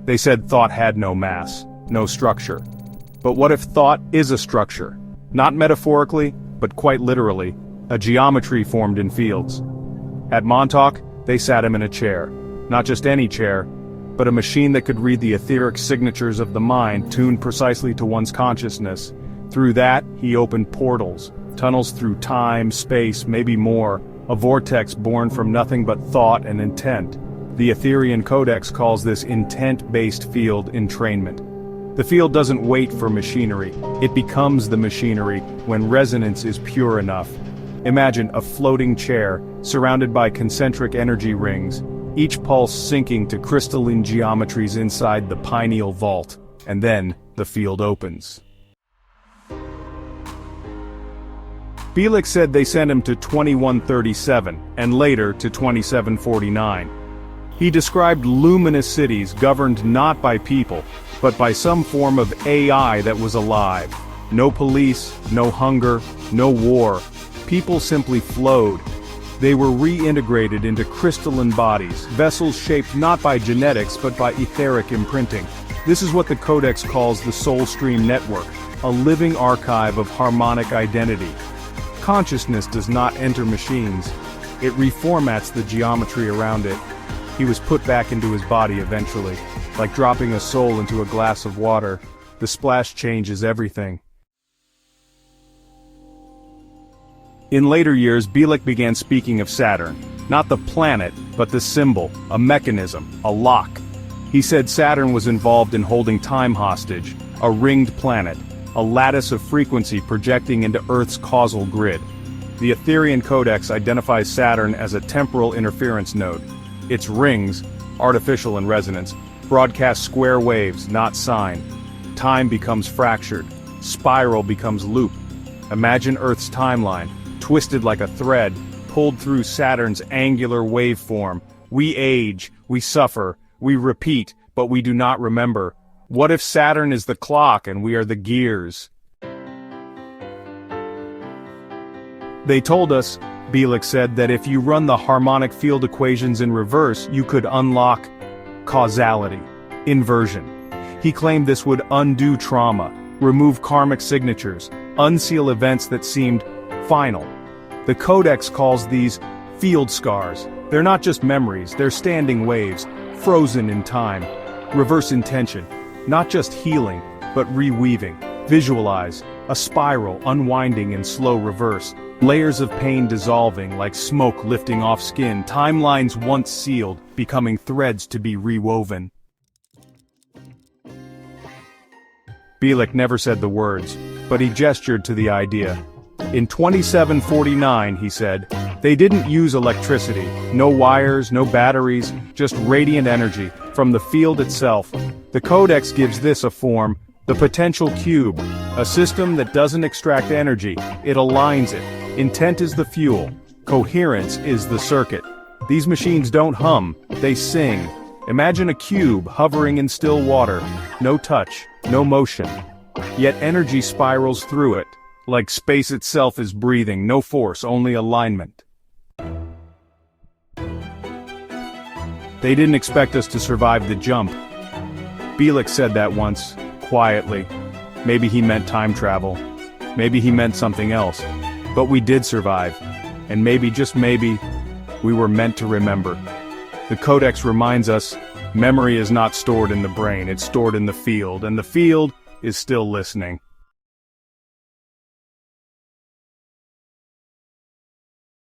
They said thought had no mass, no structure. But what if thought is a structure? Not metaphorically, but quite literally, a geometry formed in fields. At Montauk, they sat him in a chair. Not just any chair, but a machine that could read the etheric signatures of the mind tuned precisely to one's consciousness. Through that, he opened portals, tunnels through time, space, maybe more, a vortex born from nothing but thought and intent. The Etherian Codex calls this intent-based field entrainment. The field doesn't wait for machinery, it becomes the machinery when resonance is pure enough. Imagine a floating chair, surrounded by concentric energy rings, each pulse sinking to crystalline geometries inside the pineal vault, and then the field opens. Bielek said they sent him to 2137, and later to 2749. He described luminous cities governed not by people, but by some form of AI that was alive. No police, no hunger, no war. People simply flowed. They were reintegrated into crystalline bodies, vessels shaped not by genetics but by etheric imprinting. This is what the Codex calls the Soul Stream Network, a living archive of harmonic identity. Consciousness does not enter machines. It reformats the geometry around it. He was put back into his body eventually, like dropping a soul into a glass of water. The splash changes everything. In later years, Bielek began speaking of Saturn, not the planet, but the symbol, a mechanism, a lock. He said Saturn was involved in holding time hostage, a ringed planet, a lattice of frequency projecting into Earth's causal grid. The Etherian Codex identifies Saturn as a temporal interference node. Its rings, artificial in resonance, broadcast square waves, not sine. Time becomes fractured. Spiral becomes loop. Imagine Earth's timeline, twisted like a thread, pulled through Saturn's angular waveform. We age, we suffer, we repeat, but we do not remember. What if Saturn is the clock and we are the gears? They told us, Bielek said, that if you run the harmonic field equations in reverse, you could unlock causality, inversion. He claimed this would undo trauma, remove karmic signatures, unseal events that seemed final. The Codex calls these field scars. They're not just memories, they're standing waves, frozen in time. Reverse intention, not just healing, but reweaving. Visualize, a spiral unwinding in slow reverse. Layers of pain dissolving like smoke lifting off skin, timelines once sealed, becoming threads to be rewoven. Bielek never said the words, but he gestured to the idea. In 2749, he said, they didn't use electricity, no wires, no batteries, just radiant energy, from the field itself. The Codex gives this a form, the potential cube, a system that doesn't extract energy, it aligns it. Intent is the fuel, coherence is the circuit. These machines don't hum, they sing. Imagine a cube hovering in still water, no touch, no motion. Yet energy spirals through it, like space itself is breathing, no force, only alignment. They didn't expect us to survive the jump. Bielek said that once, quietly. Maybe he meant time travel. Maybe he meant something else. But we did survive, and maybe, just maybe, we were meant to remember. The Codex reminds us, memory is not stored in the brain, it's stored in the field, and the field is still listening.